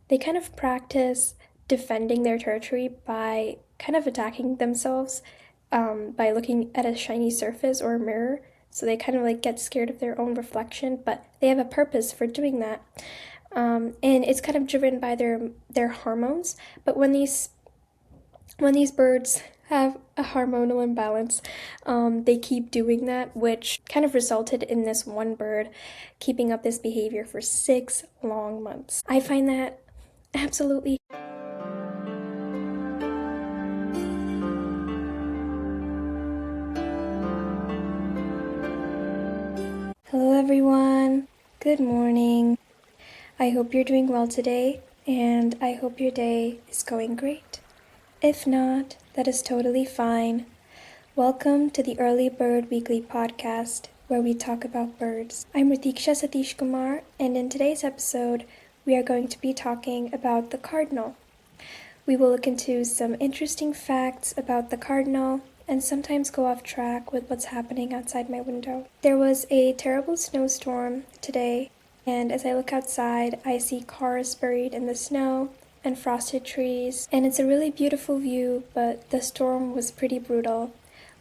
they kind of practice defending their territory by kind of attacking themselves by looking at a shiny surface or a mirror. So they kind of like get scared of their own reflection, but they have a purpose for doing that. And it's kind of driven by their hormones. But when these birds have a hormonal imbalance, they keep doing that, which kind of resulted in this one bird keeping up this behavior for 6 long months. I find that absolutely. Hello, everyone. Good morning. I hope you're doing well today, and I hope your day is going great. If not, that is totally fine. Welcome to the Early Bird Weekly Podcast, where we talk about birds. I'm Ritiksha Satish Kumar, and in today's episode, we are going to be talking about the cardinal. We will look into some interesting facts about the cardinal and sometimes go off track with what's happening outside my window. There was a terrible snowstorm today, and as I look outside, I see cars buried in the snow and frosted trees, and it's a really beautiful view, but the storm was pretty brutal.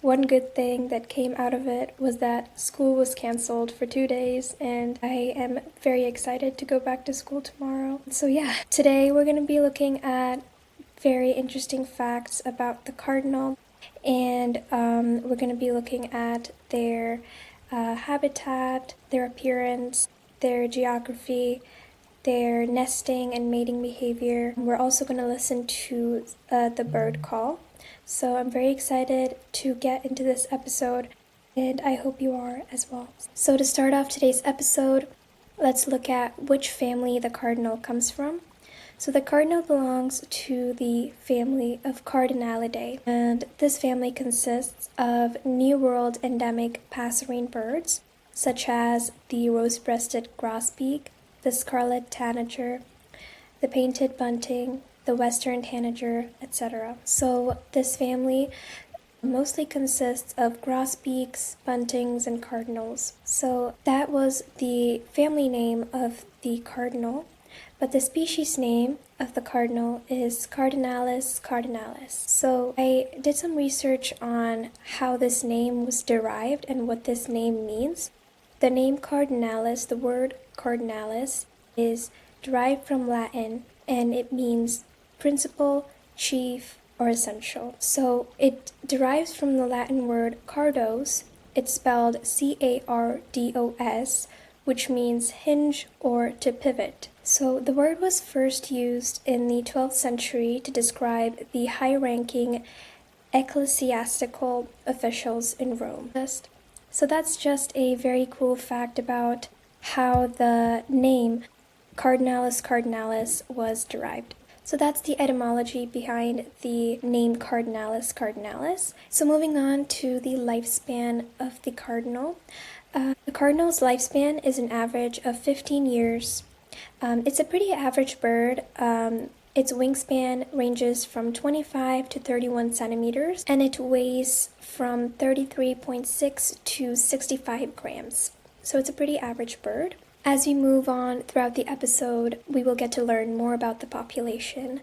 One good thing that came out of it was that school was canceled for 2 days, and I am very excited to go back to school tomorrow. So yeah, today we're going to be looking at very interesting facts about the cardinal, and we're going to be looking at their habitat, their appearance, their geography, their nesting and mating behavior. We're also going to listen to the bird call. So I'm very excited to get into this episode, and I hope you are as well. So to start off today's episode, let's look at which family the cardinal comes from. So the cardinal belongs to the family of Cardinalidae, and this family consists of New World endemic passerine birds, such as the rose-breasted grosbeak, the scarlet tanager, the painted bunting, the western tanager, etc. So this family mostly consists of grosbeaks, buntings, and cardinals. So that was the family name of the cardinal, but the species name of the cardinal is Cardinalis cardinalis. So I did some research on how this name was derived and what this name means. The name cardinalis, the word cardinalis, is derived from Latin, and it means principal, chief, or essential. So it derives from the Latin word cardos. It's spelled C-A-R-D-O-S, which means hinge or to pivot. So the word was first used in the 12th century to describe the high-ranking ecclesiastical officials in Rome. So that's just a very cool fact about how the name Cardinalis cardinalis was derived. So that's the etymology behind the name Cardinalis cardinalis. So moving on to the lifespan of the cardinal. The cardinal's lifespan is an average of 15 years. It's a pretty average bird. Its wingspan ranges from 25 to 31 centimeters, and it weighs from 33.6 to 65 grams. So it's a pretty average bird. As we move on throughout the episode, we will get to learn more about the population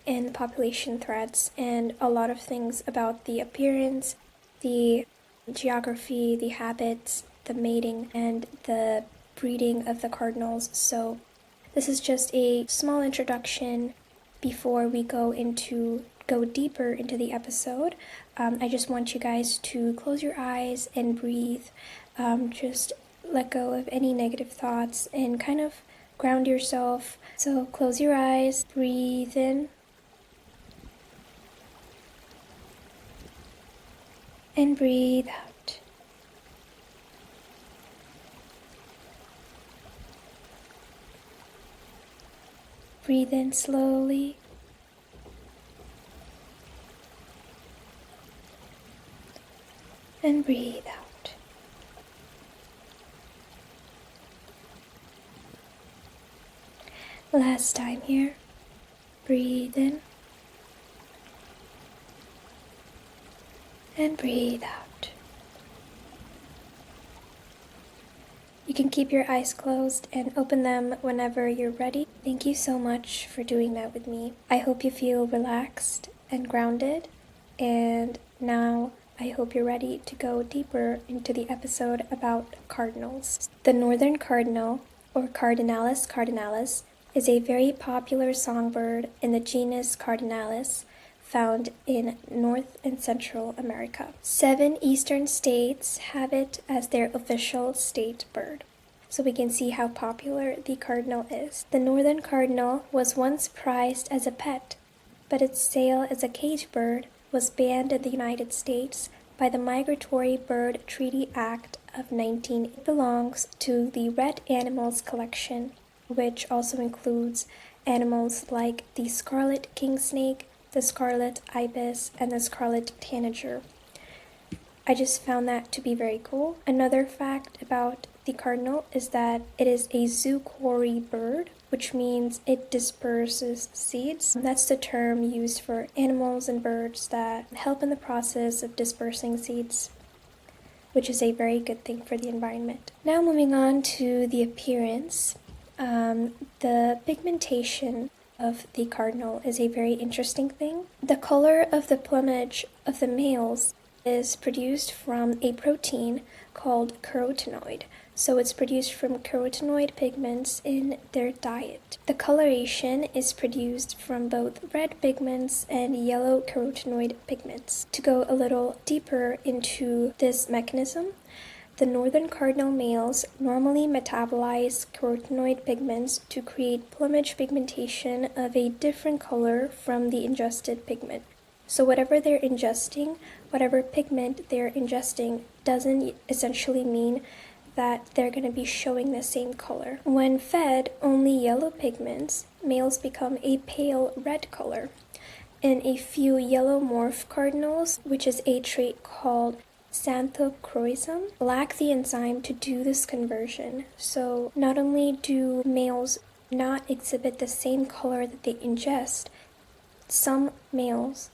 and the population threats and a lot of things about the appearance, the geography, the habits, the mating, and the breeding of the cardinals. So this is just a small introduction before we go deeper into the episode. I just want you guys to close your eyes and breathe. Just let go of any negative thoughts and kind of ground yourself. So close your eyes, breathe in, and breathe out. Breathe in slowly. And breathe out. Last time here. Breathe in. And breathe out. You can keep your eyes closed and open them whenever you're ready. Thank you so much for doing that with me. I hope you feel relaxed and grounded, and now I hope you're ready to go deeper into the episode about cardinals. The northern cardinal, or Cardinalis cardinalis, is a very popular songbird in the genus Cardinalis, found in North and Central America. 7 eastern states have it as their official state bird. So we can see how popular the cardinal is. The northern cardinal was once prized as a pet, but its sale as a cage bird was banned in the United States by the Migratory Bird Treaty Act of 19. It belongs to the Red Animals collection, which also includes animals like the scarlet kingsnake, the scarlet ibis, and the scarlet tanager. I just found that to be very cool. Another fact about the cardinal is that it is a zoochory bird, which means it disperses seeds. That's the term used for animals and birds that help in the process of dispersing seeds, which is a very good thing for the environment. Now moving on to the appearance. The pigmentation of the cardinal is a very interesting thing. The color of the plumage of the males is produced from a protein called carotenoid. So it's produced from carotenoid pigments in their diet. The coloration is produced from both red pigments and yellow carotenoid pigments. To go a little deeper into this mechanism, the northern cardinal males normally metabolize carotenoid pigments to create plumage pigmentation of a different color from the ingested pigment. So whatever they're ingesting, whatever pigment they're ingesting, doesn't essentially mean that they're going to be showing the same color. When fed only yellow pigments, males become a pale red color. In a few yellow morph cardinals, which is a trait called xanthochromosome, lack the enzyme to do this conversion. So not only do males not exhibit the same color that they ingest, some males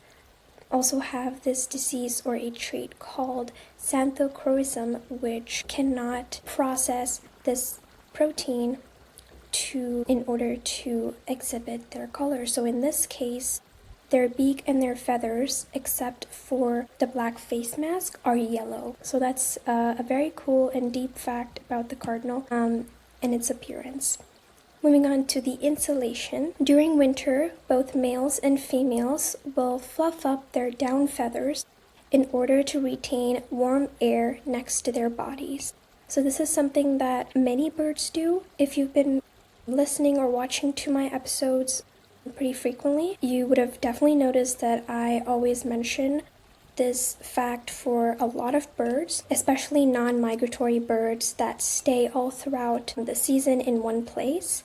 also have this disease or a trait called xanthochromosome, which cannot process this protein in order to exhibit their color. So in this case, their beak and their feathers, except for the black face mask, are yellow. So that's a very cool and deep fact about the cardinal and its appearance. Moving on to the insulation. During winter, both males and females will fluff up their down feathers in order to retain warm air next to their bodies. So this is something that many birds do. If you've been listening or watching to my episodes pretty frequently, you would have definitely noticed that I always mention this fact for a lot of birds, especially non-migratory birds that stay all throughout the season in one place.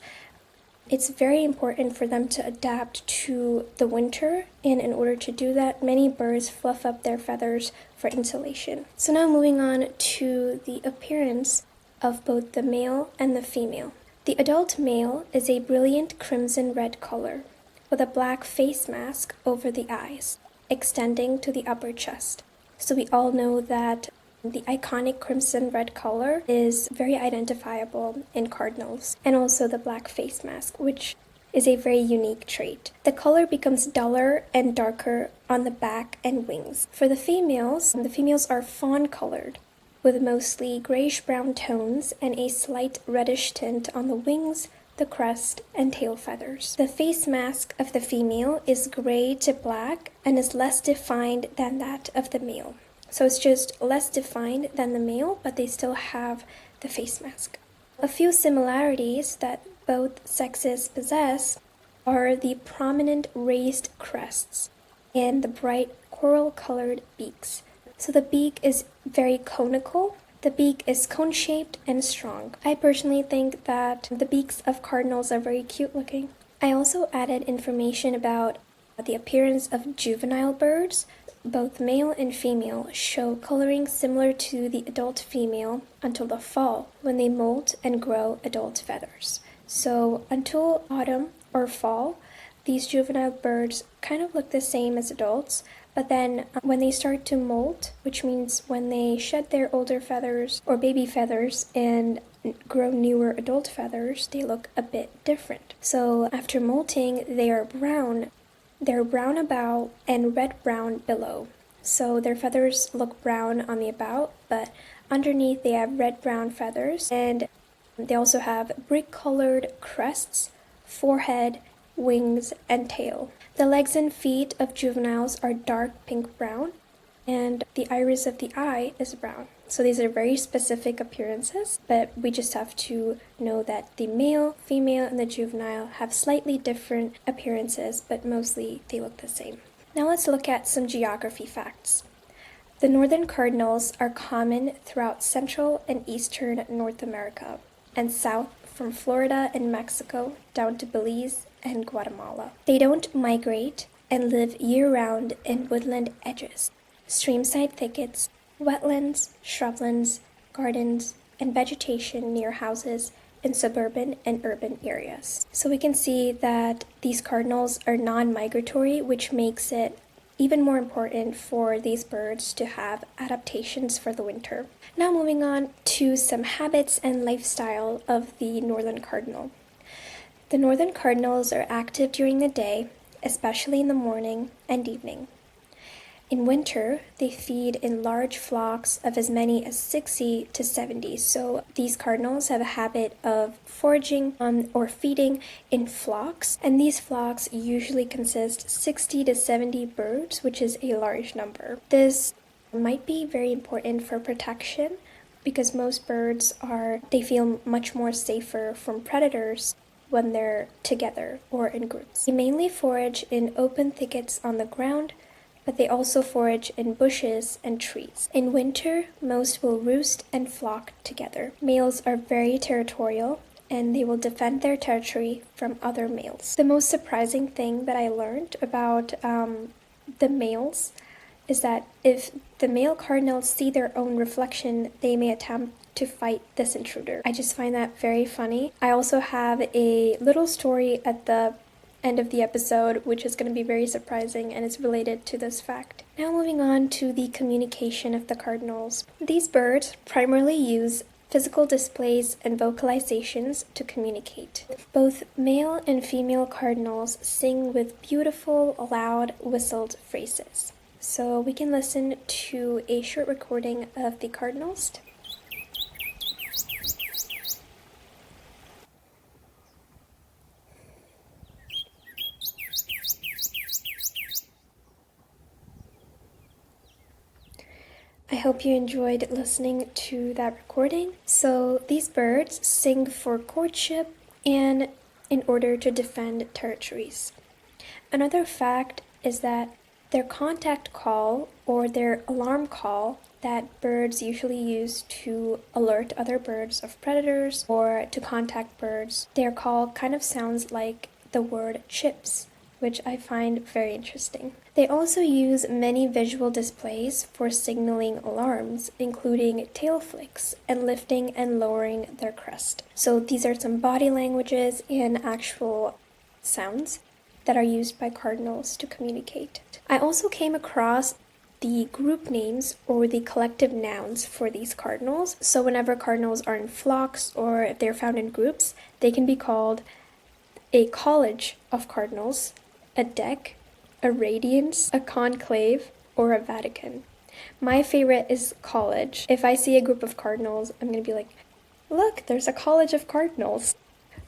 It's very important for them to adapt to the winter, and in order to do that, many birds fluff up their feathers for insulation. So now moving on to the appearance of both the male and the female. The adult male is a brilliant crimson red color with a black face mask over the eyes, extending to the upper chest. So we all know that the iconic crimson red color is very identifiable in cardinals, and also the black face mask, which is a very unique trait. The color becomes duller and darker on the back and wings. For the females are fawn colored, with mostly grayish-brown tones and a slight reddish tint on the wings, the crest, and tail feathers. The face mask of the female is gray to black and is less defined than that of the male. So it's just less defined than the male, but they still have the face mask. A few similarities that both sexes possess are the prominent raised crests and the bright coral-colored beaks. So the beak is very conical. The beak is cone-shaped and strong. I personally think that the beaks of cardinals are very cute looking. I also added information about the appearance of juvenile birds. Both male and female show coloring similar to the adult female until the fall, when they molt and grow adult feathers. So until autumn or fall, these juvenile birds kind of look the same as adults, But then when they start to molt, which means when they shed their older feathers or baby feathers and grow newer adult feathers, they look a bit different. So after molting, they are brown. They're brown about and red-brown below. So their feathers look brown on the about, but underneath they have red-brown feathers, and they also have brick-colored crests, forehead, wings, and tail. The legs and feet of juveniles are dark pink-brown, and the iris of the eye is brown. So these are very specific appearances, but we just have to know that the male, female, and the juvenile have slightly different appearances, but mostly they look the same. Now let's look at some geography facts. The northern cardinals are common throughout Central and Eastern North America, and south from Florida and Mexico down to Belize and Guatemala. They don't migrate and live year-round in woodland edges, streamside thickets, wetlands, shrublands, gardens, and vegetation near houses in suburban and urban areas. So we can see that these cardinals are non-migratory, which makes it even more important for these birds to have adaptations for the winter. Now moving on to some habits and lifestyle of the northern cardinal. The northern cardinals are active during the day, especially in the morning and evening. In winter, they feed in large flocks of as many as 60 to 70. So these cardinals have a habit of foraging or feeding in flocks, and these flocks usually consist 60 to 70 birds, which is a large number. This might be very important for protection because most birds they feel much more safer from predators when they're together or in groups. They mainly forage in open thickets on the ground, but they also forage in bushes and trees. In winter, most will roost and flock together. Males are very territorial, and they will defend their territory from other males. The most surprising thing that I learned about the males is that if the male cardinals see their own reflection, they may attempt to fight this intruder. I just find that very funny. I also have a little story at the end of the episode, which is going to be very surprising, and it's related to this fact. Now moving on to the communication of the cardinals. These birds primarily use physical displays and vocalizations to communicate. Both male and female cardinals sing with beautiful, loud, whistled phrases. So we can listen to a short recording of the cardinals. I hope you enjoyed listening to that recording. So these birds sing for courtship and in order to defend territories. Another fact is that their contact call or their alarm call that birds usually use to alert other birds of predators or to contact birds, their call kind of sounds like the word chips, which I find very interesting. They also use many visual displays for signaling alarms, including tail flicks and lifting and lowering their crest. So these are some body languages and actual sounds that are used by cardinals to communicate. I also came across the group names or the collective nouns for these cardinals. So whenever cardinals are in flocks or if they're found in groups, they can be called a college of cardinals, a deck, a radiance, a conclave, or a Vatican. My favorite is college. If I see a group of cardinals, I'm going to be like, look, there's a college of cardinals,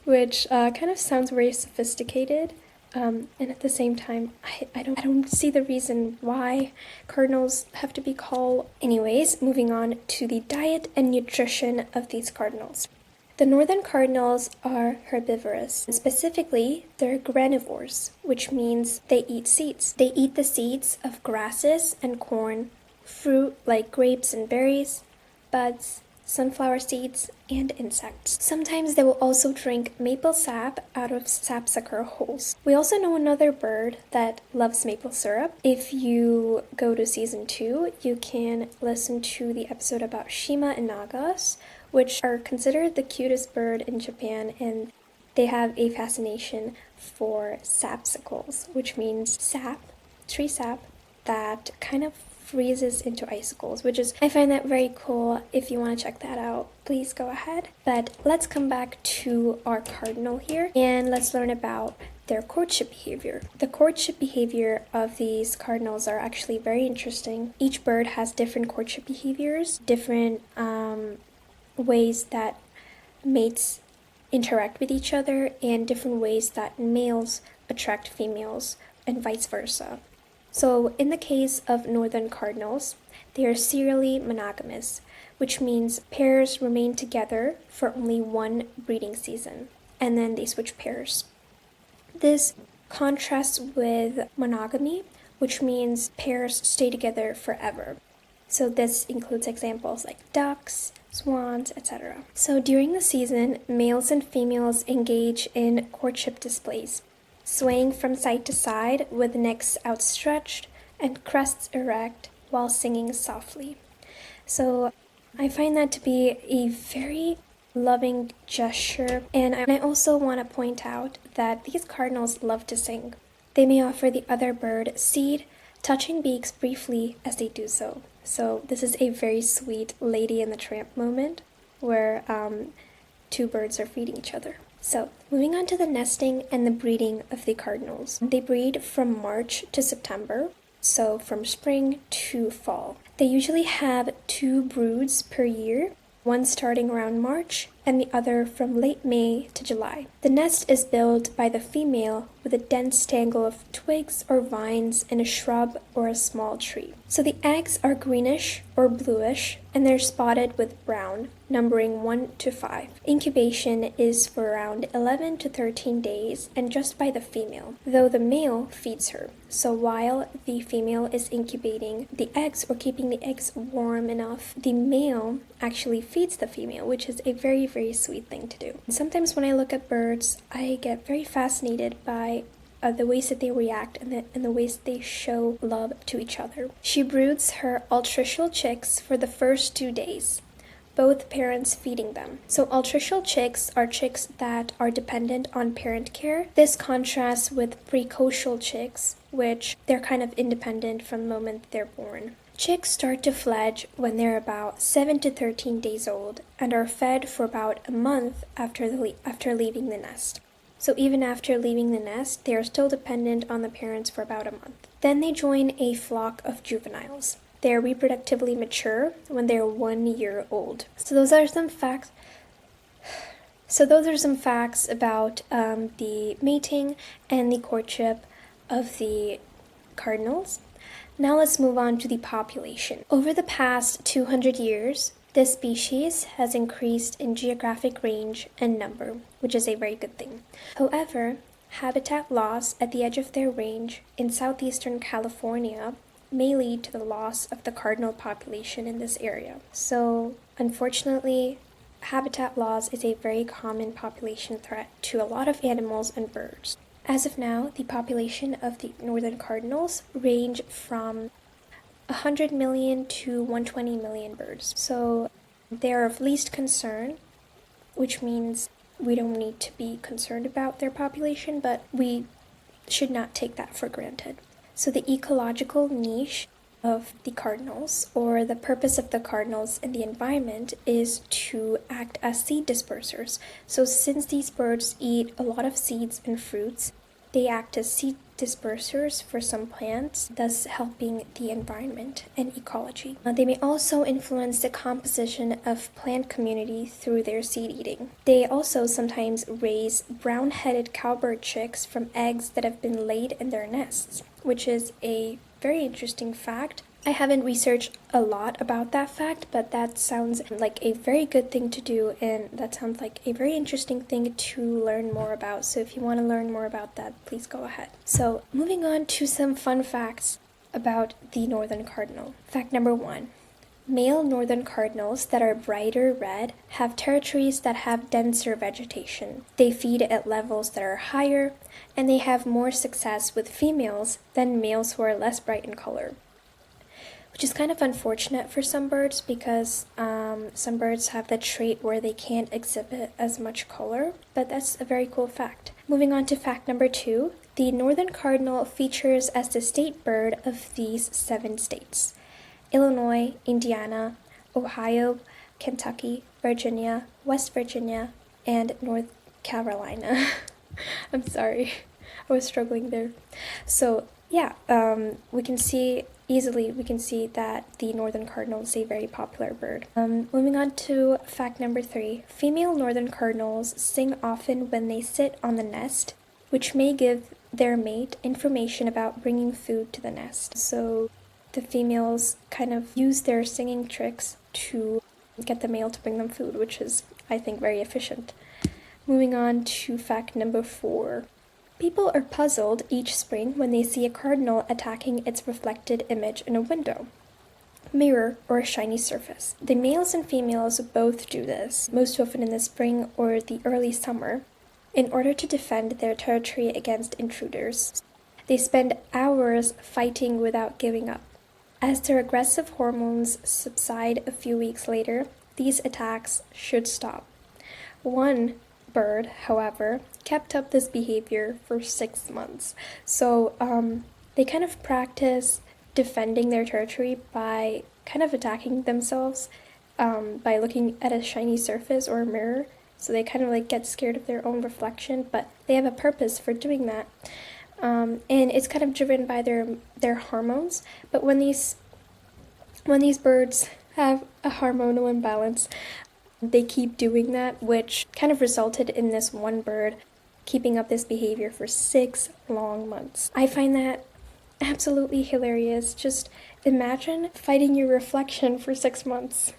which kind of sounds very sophisticated. And at the same time, I don't see the reason why cardinals have to be called. Anyways, moving on to the diet and nutrition of these cardinals. The northern cardinals are herbivorous. Specifically, they're granivores, which means they eat seeds. They eat the seeds of grasses and corn, fruit like grapes and berries, buds, sunflower seeds, and insects. Sometimes they will also drink maple sap out of sapsucker holes. We also know another bird that loves maple syrup. If you go to season 2, you can listen to the episode about Shima and Nagas, which are considered the cutest bird in Japan, and they have a fascination for sapsicles, which means sap, tree sap, that kind of freezes into icicles, which is, I find that very cool. If you want to check that out, please go ahead. But let's come back to our cardinal here and let's learn about their courtship behavior. The courtship behavior of these cardinals are actually very interesting. Each bird has different courtship behaviors, different ways that mates interact with each other, and different ways that males attract females, and vice versa. So in the case of northern cardinals, they are serially monogamous, which means pairs remain together for only one breeding season, and then they switch pairs. This contrasts with monogamy, which means pairs stay together forever. So this includes examples like ducks, swans, etc. So during the season, males and females engage in courtship displays, swaying from side to side with necks outstretched and crests erect while singing softly. So I find that to be a very loving gesture, and I also want to point out that these cardinals love to sing. They may offer the other bird seed, touching beaks briefly as they do so. So this is a very sweet Lady and the Tramp moment where two birds are feeding each other. So moving on to the nesting and the breeding of the cardinals. They breed from March to September, so from spring to fall. They usually have 2 broods per year, one starting around March and the other from late May to July. The nest is built by the female with a dense tangle of twigs or vines in a shrub or a small tree. So the eggs are greenish or bluish, and they're spotted with brown, numbering 1 to 5. Incubation is for around 11 to 13 days and just by the female, though the male feeds her. So while the female is incubating the eggs or keeping the eggs warm enough, the male actually feeds the female, which is a very, very sweet thing to do. Sometimes when I look at birds, I get very fascinated by the ways that they react and the ways that they show love to each other. She broods her altricial chicks for the first 2 days, both parents feeding them. So altricial chicks are chicks that are dependent on parent care. This contrasts with precocial chicks, which they're kind of independent from the moment they're born. Chicks start to fledge when they're about 7 to 13 days old and are fed for about a month after leaving the nest. So even after leaving the nest, they are still dependent on the parents for about a month. Then they join a flock of juveniles. They are reproductively mature when they are 1 year old. So those are some facts about the mating and the courtship of the cardinals. Now let's move on to the population. Over the past 200 years, this species has increased in geographic range and number, which is a very good thing. However, habitat loss at the edge of their range in southeastern California may lead to the loss of the cardinal population in this area. So, unfortunately, habitat loss is a very common population threat to a lot of animals and birds. As of now, the population of the northern cardinals range from 100 million to 120 million birds. So they are of least concern, which means we don't need to be concerned about their population, but we should not take that for granted. So the ecological niche of the cardinals, or the purpose of the cardinals in the environment, is to act as seed dispersers. So since these birds eat a lot of seeds and fruits, they act as seed dispersers for some plants, thus helping the environment and ecology. They may also influence the composition of plant community through their seed eating. They also sometimes raise brown-headed cowbird chicks from eggs that have been laid in their nests, which is a very interesting fact. I haven't researched a lot about that fact, but that sounds like a very good thing to do, and that sounds like a very interesting thing to learn more about. So if you want to learn more about that, please go ahead. So moving on to some fun facts about the northern cardinal. Fact number 1. Male northern cardinals that are brighter red have territories that have denser vegetation. They feed at levels that are higher, and they have more success with females than males who are less bright in color. which is kind of unfortunate for some birds because some birds have the trait where they can't exhibit as much color, but that's a very cool fact. Moving on to fact number 2, the northern cardinal features as the state bird of these 7 states: Illinois, Indiana, Ohio, Kentucky, Virginia, West Virginia, and North Carolina. I'm sorry, I was struggling there. So yeah, we can see that the northern cardinal is a very popular bird. Moving on to fact number 3, female northern cardinals sing often when they sit on the nest, which may give their mate information about bringing food to the nest. So the females kind of use their singing tricks to get the male to bring them food, which is, I think, very efficient. Moving on to fact number 4. People are puzzled each spring when they see a cardinal attacking its reflected image in a window, mirror, or a shiny surface. The males and females both do this, most often in the spring or the early summer, in order to defend their territory against intruders. They spend hours fighting without giving up. As their aggressive hormones subside a few weeks later, these attacks should stop. One bird, however, kept up this behavior for 6 months. So they kind of practice defending their territory by kind of attacking themselves by looking at a shiny surface or a mirror. So they kind of like get scared of their own reflection, but they have a purpose for doing that. And it's kind of driven by their hormones. But when these birds have a hormonal imbalance, they keep doing that, which kind of resulted in this one bird keeping up this behavior for 6 long months. I find that absolutely hilarious. Just imagine fighting your reflection for 6 months.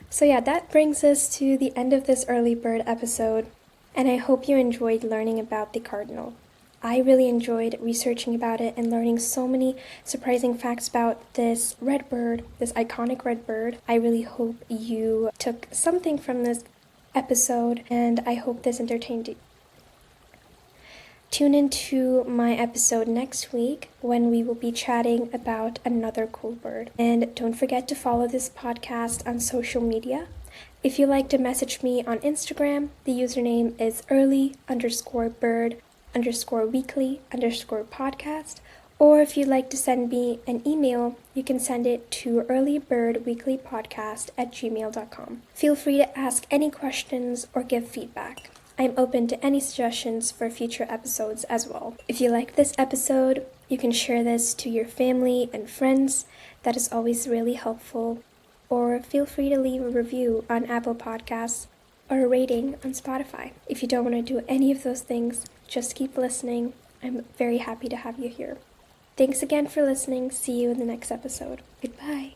So yeah, that brings us to the end of this early bird episode, and I hope you enjoyed learning about the cardinal. I really enjoyed researching about it and learning so many surprising facts about this red bird, this iconic red bird. I really hope you took something from this episode, and I hope this entertained you. Tune into my episode next week when we will be chatting about another cool bird. And don't forget to follow this podcast on social media. If you'd like to message me on Instagram, the username is early_bird_weekly_podcast. Or if you'd like to send me an email, you can send it to earlybirdweeklypodcast@gmail.com. Feel free to ask any questions or give feedback. I'm open to any suggestions for future episodes as well. If you like this episode, you can share this to your family and friends. That is always really helpful. Or feel free to leave a review on Apple Podcasts or a rating on Spotify. If you don't want to do any of those things, just keep listening. I'm very happy to have you here. Thanks again for listening. See you in the next episode. Goodbye.